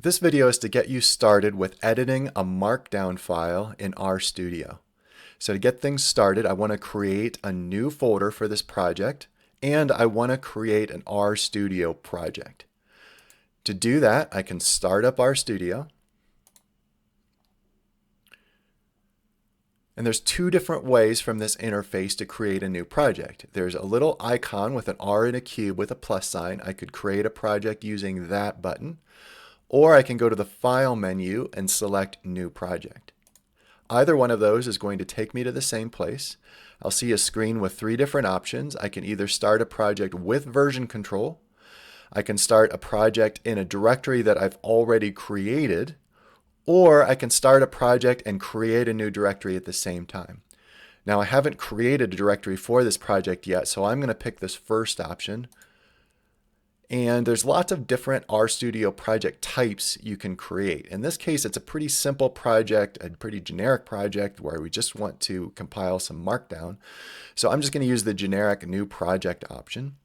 This video is to get you started with editing a markdown file in RStudio. So to get things started, I want to create a new folder for this project, and I want to create an RStudio project. To do that, I can start up RStudio. And there's two different ways from this interface to create a new project. There's a little icon with an R and a cube with a plus sign. I could create a project using that button. Or I can go to the File menu and select New Project. Either one of those is going to take me to the same place. I'll see a screen with three different options. I can either start a project with version control, I can start a project in a directory that I've already created, or I can start a project and create a new directory at the same time. Now I haven't created a directory for this project yet, so I'm going to pick this first option. And there's lots of different RStudio project types you can create. In this case, it's a pretty simple project, a pretty generic project where we just want to compile some markdown. So I'm just going to use the generic new project option.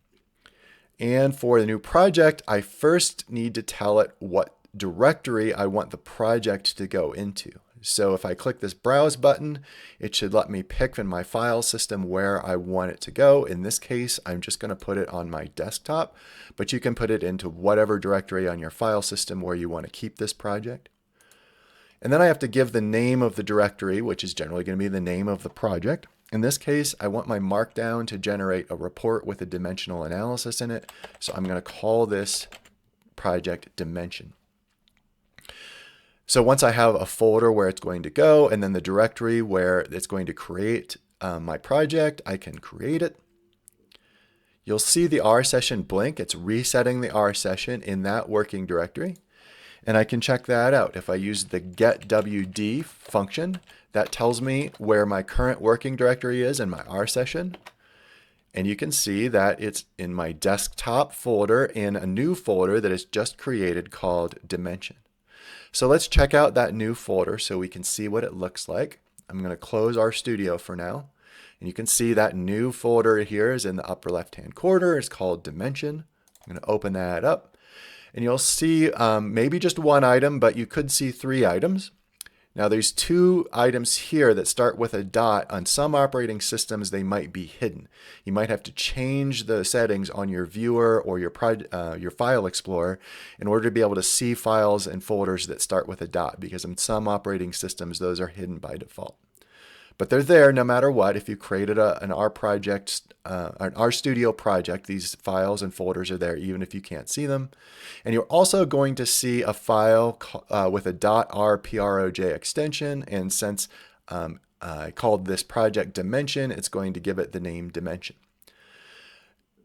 And for the new project, I first need to tell it what directory I want the project to go into. So if I click this Browse button, it should let me pick in my file system where I want it to go. In this case, I'm just going to put it on my desktop, but you can put it into whatever directory on your file system where you want to keep this project. And then I have to give the name of the directory, which is generally going to be the name of the project. In this case, I want my markdown to generate a report with a dimensional analysis in it. So I'm going to call this project dimension. So once I have a folder where it's going to go and then the directory where it's going to create my project, I can create it. You'll see the R session blink. It's resetting the R session in that working directory. And I can check that out. If I use the getWD function, that tells me where my current working directory is in my R session. And you can see that it's in my desktop folder in a new folder that is just created called Dimension. So let's check out that new folder so we can see what it looks like. I'm going to close RStudio for now. And you can see that new folder here is in the upper left-hand corner. It's called Dimension. I'm going to open that up. And you'll see maybe just one item, but you could see three items. Now there's two items here that start with a dot. On some operating systems, they might be hidden. You might have to change the settings on your viewer or your file explorer in order to be able to see files and folders that start with a dot, because in some operating systems, those are hidden by default. But they're there no matter what. If you created an RStudio project, these files and folders are there even if you can't see them. And you're also going to see a file with a .rproj extension. And since I called this project Dimension, it's going to give it the name Dimension.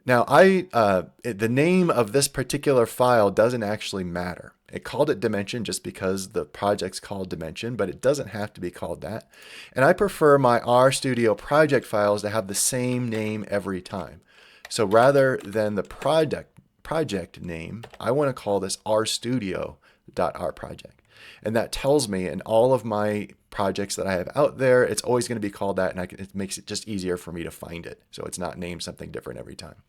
Now, the name of this particular file doesn't actually matter. It called it Dimension just because the project's called Dimension, but it doesn't have to be called that. And I prefer my RStudio project files to have the same name every time. So rather than the project name, I want to call this RStudio.rproject. And that tells me in all of my projects that I have out there, it's always going to be called that, and it makes it just easier for me to find it. So it's not named something different every time.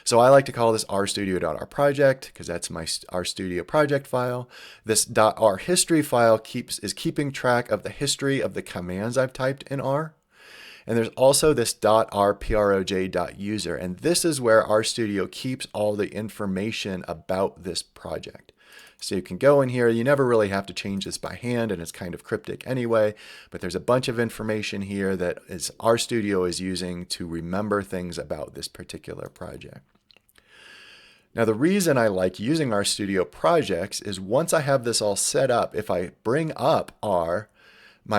So I like to call this RStudio.rproject because that's my RStudio project file. This .rhistory file is keeping track of the history of the commands I've typed in R. And there's also this .rproj.user, and this is where RStudio keeps all the information about this project. So you can go in here, you never really have to change this by hand, and it's kind of cryptic anyway, but there's a bunch of information here that RStudio is using to remember things about this particular project. Now the reason I like using RStudio projects is once I have this all set up, if I bring up my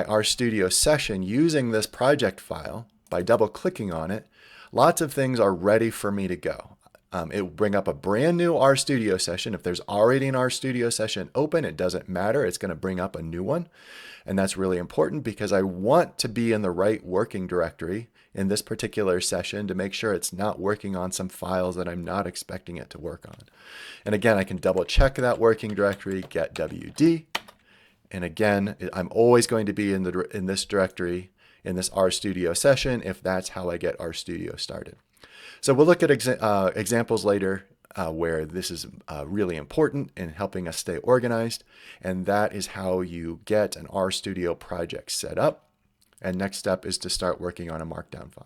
RStudio session using this project file by double clicking on it, lots of things are ready for me to go. It will bring up a brand new RStudio session. If there's already an RStudio session open, it doesn't matter. It's going to bring up a new one. And that's really important because I want to be in the right working directory in this particular session to make sure it's not working on some files that I'm not expecting it to work on. And again, I can double check that working directory, getWD. And again, I'm always going to be in this directory in this RStudio session if that's how I get RStudio started. So we'll look at examples later where this is really important in helping us stay organized. And that is how you get an RStudio project set up. And next step is to start working on a Markdown file.